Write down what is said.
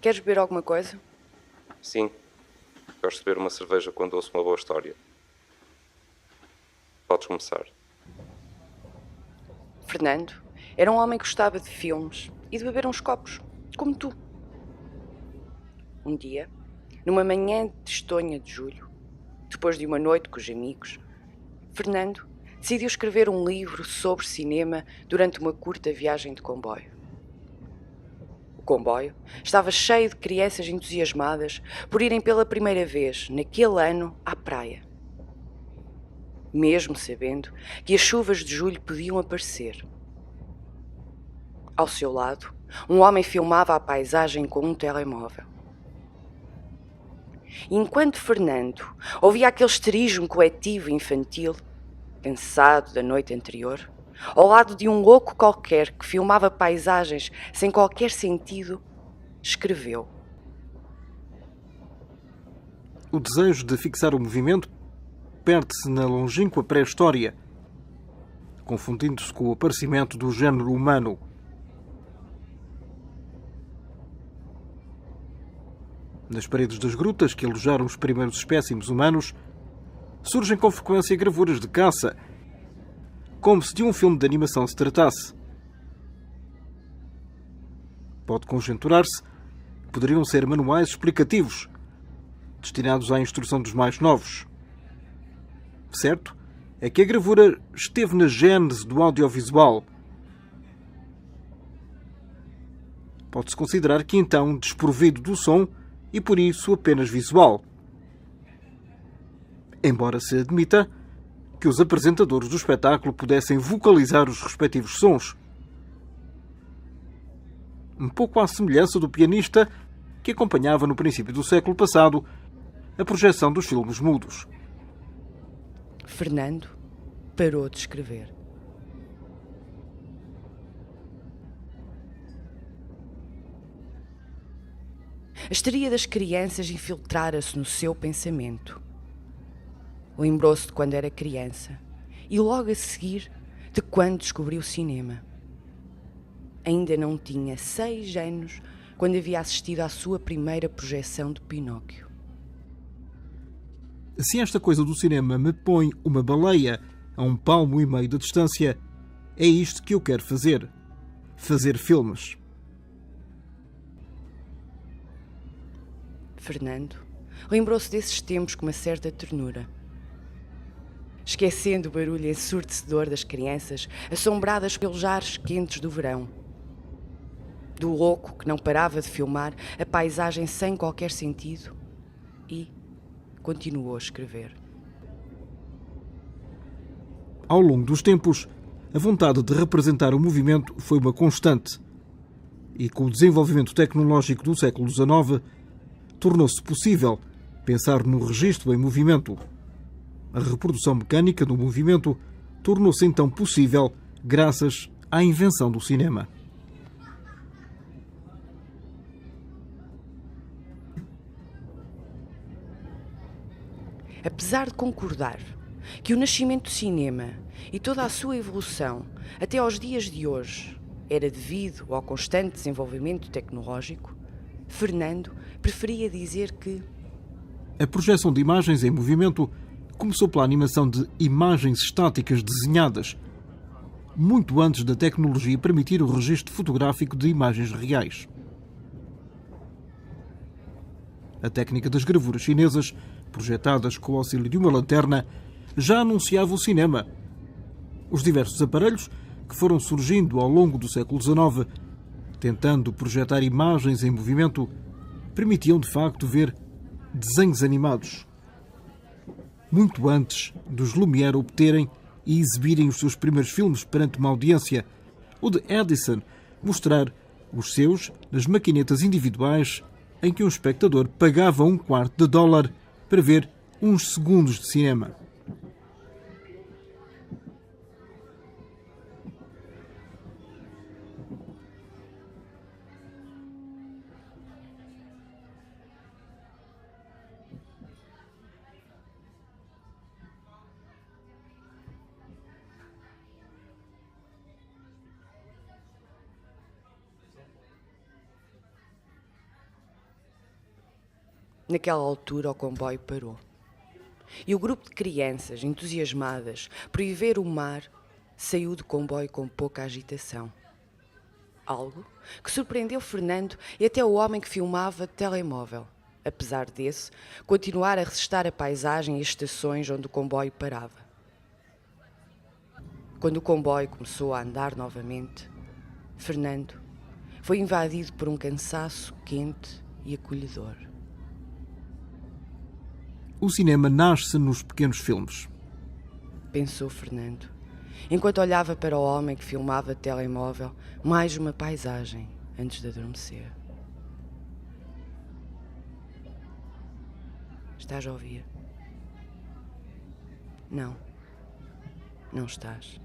Queres beber alguma coisa? Sim, gosto de beber uma cerveja quando ouço uma boa história. Podes começar. Fernando era um homem que gostava de filmes e de beber uns copos, como tu. Um dia, numa manhã de estonha de julho, depois de uma noite com os amigos, Fernando decidiu escrever um livro sobre cinema durante uma curta viagem de comboio. O comboio estava cheio de crianças entusiasmadas por irem pela primeira vez, naquele ano, à praia. Mesmo sabendo que as chuvas de julho podiam aparecer. Ao seu lado, um homem filmava a paisagem com um telemóvel. Enquanto Fernando ouvia aquele esterismo coletivo infantil, cansado da noite anterior, ao lado de um louco qualquer que filmava paisagens sem qualquer sentido, escreveu. O desejo de fixar o movimento perde-se na longínqua pré-história, confundindo-se com o aparecimento do género humano. Nas paredes das grutas que alojaram os primeiros espécimes humanos, surgem com frequência gravuras de caça, como se de um filme de animação se tratasse. Pode conjecturar-se que poderiam ser manuais explicativos, destinados à instrução dos mais novos. Certo é que a gravura esteve na gênese do audiovisual. Pode-se considerar que então desprovido do som e por isso apenas visual. Embora se admita que os apresentadores do espetáculo pudessem vocalizar os respectivos sons. Um pouco à semelhança do pianista que acompanhava no princípio do século passado a projeção dos filmes mudos. Fernando parou de escrever. A histeria das crianças infiltrara-se no seu pensamento. Lembrou-se de quando era criança e logo a seguir de quando descobriu o cinema. Ainda não tinha 6 anos quando havia assistido à sua primeira projeção de Pinóquio. Se esta coisa do cinema me põe uma baleia a 1,5 palmos de distância, é isto que eu quero fazer. Fazer filmes. Fernando lembrou-se desses tempos com uma certa ternura. Esquecendo o barulho ensurdecedor das crianças, assombradas pelos ares quentes do verão. Do louco que não parava de filmar a paisagem sem qualquer sentido e continuou a escrever. Ao longo dos tempos, a vontade de representar o movimento foi uma constante. E com o desenvolvimento tecnológico do século XIX, tornou-se possível pensar no registro em movimento. A reprodução mecânica do movimento tornou-se então possível graças à invenção do cinema. Apesar de concordar que o nascimento do cinema e toda a sua evolução até aos dias de hoje era devido ao constante desenvolvimento tecnológico, Fernando preferia dizer que a projeção de imagens em movimento começou pela animação de imagens estáticas desenhadas, muito antes da tecnologia permitir o registro fotográfico de imagens reais. A técnica das gravuras chinesas, projetadas com o auxílio de uma lanterna, já anunciava o cinema. Os diversos aparelhos que foram surgindo ao longo do século XIX, tentando projetar imagens em movimento, permitiam de facto ver desenhos animados. Muito antes dos Lumière obterem e exibirem os seus primeiros filmes perante uma audiência, ou de Edison mostrar os seus nas maquinetas individuais em que um espectador pagava $0,25 para ver uns segundos de cinema. Naquela altura, o comboio parou. E o grupo de crianças, entusiasmadas por ir ver o mar, saiu do comboio com pouca agitação. Algo que surpreendeu Fernando e até o homem que filmava de telemóvel. Apesar desse, continuar a registrar a paisagem e as estações onde o comboio parava. Quando o comboio começou a andar novamente, Fernando foi invadido por um cansaço quente e acolhedor. O cinema nasce nos pequenos filmes. Pensou Fernando, enquanto olhava para o homem que filmava de telemóvel mais uma paisagem antes de adormecer. Estás a ouvir? Não, não estás.